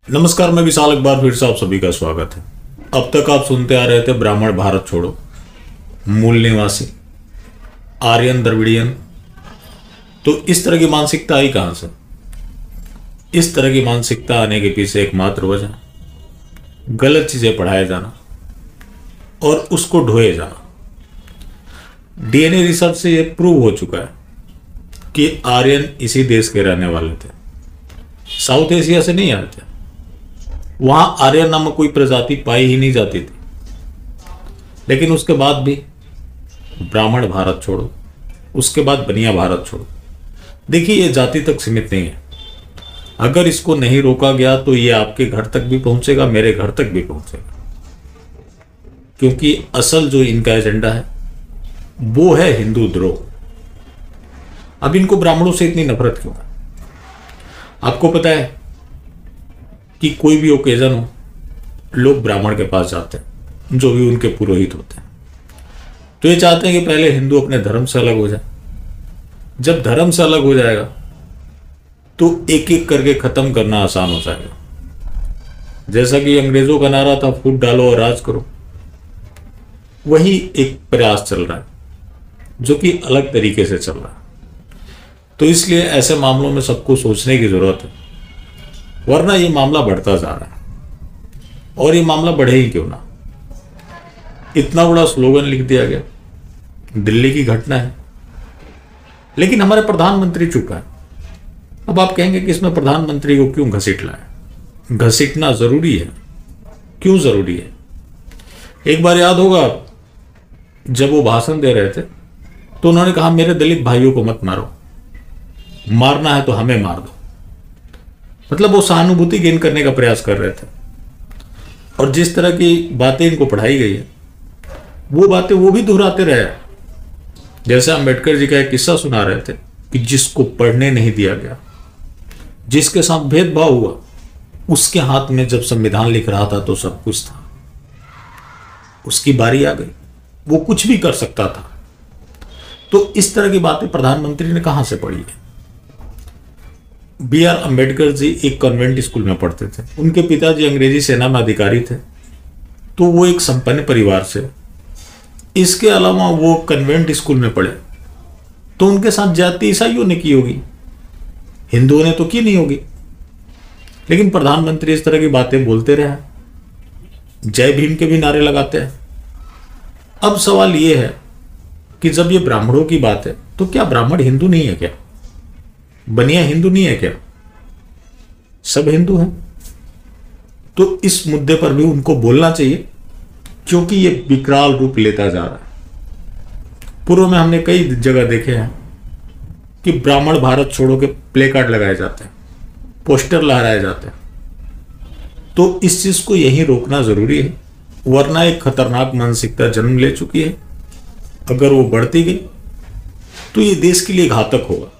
नमस्कार, मैं विशाल। एक बार फिर से आप सभी का स्वागत है। अब तक आप सुनते आ रहे थे ब्राह्मण भारत छोड़ो, मूल निवासी, आर्यन द्रविड़ियन। तो इस तरह की मानसिकता आई कहां से? इस तरह की मानसिकता आने के पीछे एकमात्र वजह गलत चीजें पढ़ाया जाना और उसको ढोए जाना। डीएनए रिसर्च से यह प्रूव हो चुका है कि आर्यन इसी देश के रहने वाले थे, साउथ एशिया से नहीं आए थे। वहां आर्यन नामक कोई प्रजाति पाई ही नहीं जाती थी, लेकिन उसके बाद भी ब्राह्मण भारत छोड़ो, उसके बाद बनिया भारत छोड़ो। देखिए, ये जाति तक सीमित नहीं है। अगर इसको नहीं रोका गया तो ये आपके घर तक भी पहुंचेगा, मेरे घर तक भी पहुंचेगा। क्योंकि असल जो इनका एजेंडा है वो है हिंदू द्रोह। अब इनको ब्राह्मणों से इतनी नफरत क्यों है? आपको पता है कि कोई भी ओकेजन हो, लोग ब्राह्मण के पास जाते हैं, जो भी उनके पुरोहित होते हैं। तो ये चाहते हैं कि पहले हिंदू अपने धर्म से अलग हो जाए। जब धर्म से अलग हो जाएगा तो एक एक करके खत्म करना आसान हो जाएगा। जैसा कि अंग्रेजों का नारा था, फूट डालो और राज करो, वही एक प्रयास चल रहा है जो कि अलग तरीके से चल रहा है। तो इसलिए ऐसे मामलों में सबको सोचने की जरूरत है, वरना ये मामला बढ़ता जा रहा है। और ये मामला बढ़े ही क्यों ना। इतना बड़ा स्लोगन लिख दिया गया, दिल्ली की घटना है, लेकिन हमारे प्रधानमंत्री चुप है। अब आप कहेंगे कि इसमें प्रधानमंत्री को क्यों घसीट लाए? घसीटना जरूरी है। क्यों जरूरी है? एक बार याद होगा, जब वो भाषण दे रहे थे तो उन्होंने कहा, मेरे दलित भाइयों को मत मारो, मारना है तो हमें मार दो। मतलब वो सहानुभूति गेन करने का प्रयास कर रहे थे। और जिस तरह की बातें इनको पढ़ाई गई है, वो बातें वो भी दोहराते रहे। जैसे अंबेडकर जी का एक किस्सा सुना रहे थे कि जिसको पढ़ने नहीं दिया गया, जिसके साथ भेदभाव हुआ, उसके हाथ में जब संविधान लिख रहा था तो सब कुछ था। उसकी बारी आ गई, वो कुछ भी कर सकता था। तो इस तरह की बातें प्रधानमंत्री ने कहां से पढ़ी है? B.R. अंबेडकर जी एक कॉन्वेंट स्कूल में पढ़ते थे। उनके पिताजी अंग्रेजी सेना में अधिकारी थे, तो वो एक संपन्न परिवार से। इसके अलावा वो कन्वेंट स्कूल में पढ़े, तो उनके साथ जाति ईसाइयों ने की होगी, हिंदुओं ने तो की नहीं होगी। लेकिन प्रधानमंत्री इस तरह की बातें बोलते रहे, जय भीम के भी नारे लगाते हैं। अब सवाल ये है कि जब ये ब्राह्मणों की बात है, तो क्या ब्राह्मण हिंदू नहीं है? क्या बनिया हिंदू नहीं है? क्या सब हिंदू हैं? तो इस मुद्दे पर भी उनको बोलना चाहिए, क्योंकि ये विकराल रूप लेता जा रहा है। पूर्व में हमने कई जगह देखे हैं कि ब्राह्मण भारत छोड़ो के प्ले कार्ड लगाए जाते हैं, पोस्टर लहराए जाते हैं। तो इस चीज को यहीं रोकना जरूरी है, वरना एक खतरनाक मानसिकता जन्म ले चुकी है। अगर वो बढ़ती गई तो ये देश के लिए घातक होगा।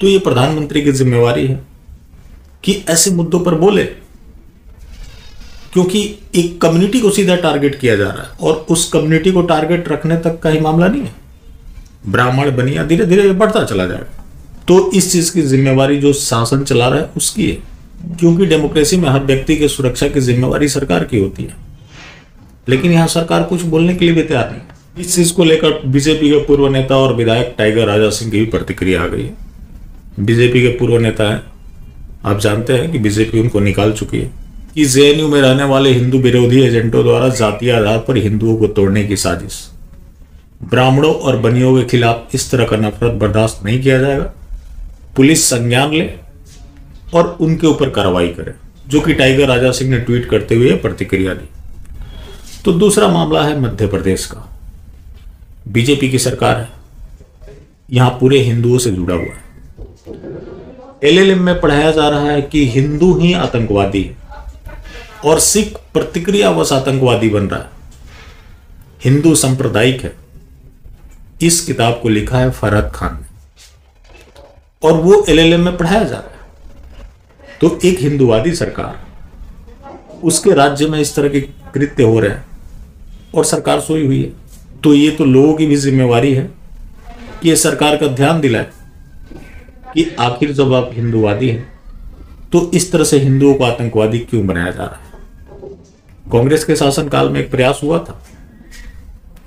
तो ये प्रधानमंत्री की जिम्मेवारी है कि ऐसे मुद्दों पर बोले, क्योंकि एक कम्युनिटी को सीधा टारगेट किया जा रहा है और उस कम्युनिटी को टारगेट रखने तक का ही मामला नहीं है। ब्राह्मण बनिया धीरे धीरे बढ़ता चला जाएगा। तो इस चीज की जिम्मेवारी जो शासन चला रहा है उसकी है, क्योंकि डेमोक्रेसी में हर व्यक्ति की सुरक्षा की जिम्मेवारी सरकार की होती है। लेकिन यहां सरकार कुछ बोलने के लिए भी तैयार नहीं। इस चीज को लेकर बीजेपी के पूर्व नेता और विधायक टाइगर राजा सिंह की भी प्रतिक्रिया आ गई है। बीजेपी के पूर्व नेता है, आप जानते हैं कि बीजेपी उनको निकाल चुकी है कि जेएनयू में रहने वाले हिंदू विरोधी एजेंटों द्वारा जातीय आधार पर हिंदुओं को तोड़ने की साजिश। ब्राह्मणों और बनियों के खिलाफ इस तरह का नफरत बर्दाश्त नहीं किया जाएगा। पुलिस संज्ञान ले और उनके ऊपर कार्रवाई करे, जो कि टाइगर राजा सिंह ने ट्वीट करते हुए प्रतिक्रिया दी। तो दूसरा मामला है मध्य प्रदेश का। बीजेपी की सरकार है, यहां पूरे हिंदुओं से जुड़ा हुआ है। LLM में पढ़ाया जा रहा है कि हिंदू ही आतंकवादी है और सिख प्रतिक्रियावश आतंकवादी बन रहा है। हिंदू सांप्रदायिक है। इस किताब को लिखा है फरहद खान ने और वो LLM में पढ़ाया जा रहा है। तो एक हिंदुवादी सरकार, उसके राज्य में इस तरह के कृत्य हो रहे हैं और सरकार सोई हुई है। तो ये तो लोगों की भी जिम्मेवारी है कि ये सरकार का ध्यान दिलाए कि आखिर जब आप हिंदुवादी हैं तो इस तरह से हिंदुओं को आतंकवादी क्यों बनाया जा रहा है? कांग्रेस के शासनकाल में एक प्रयास हुआ था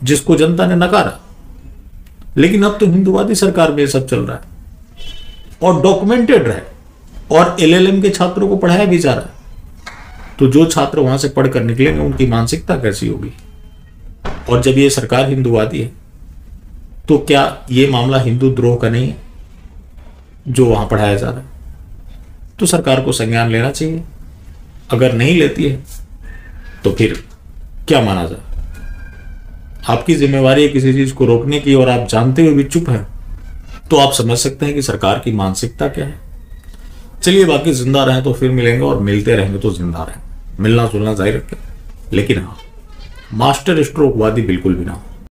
जिसको जनता ने नकारा, लेकिन अब तो हिंदुवादी सरकार में ये सब चल रहा है और डॉक्यूमेंटेड रहा है, और एलएलएम के छात्रों को पढ़ाया भी जा रहा है। तो जो छात्र वहां से पढ़कर निकलेंगे उनकी मानसिकता कैसी होगी? और जब ये सरकार हिंदुवादी है तो क्या ये मामला हिंदू द्रोह का नहीं है जो वहां पढ़ाया जा रहा है? तो सरकार को संज्ञान लेना चाहिए। अगर नहीं लेती है तो फिर क्या माना जाए? आपकी जिम्मेवारी है किसी चीज को रोकने की, और आप जानते हुए भी चुप हैं, तो आप समझ सकते हैं कि सरकार की मानसिकता क्या है। चलिए, बाकी जिंदा रहें तो फिर मिलेंगे, और मिलते रहेंगे तो जिंदा रहेंगे। मिलना जुलना जारी रखें, लेकिन हाँ, मास्टर स्ट्रोकवादी बिल्कुल भी ना हो।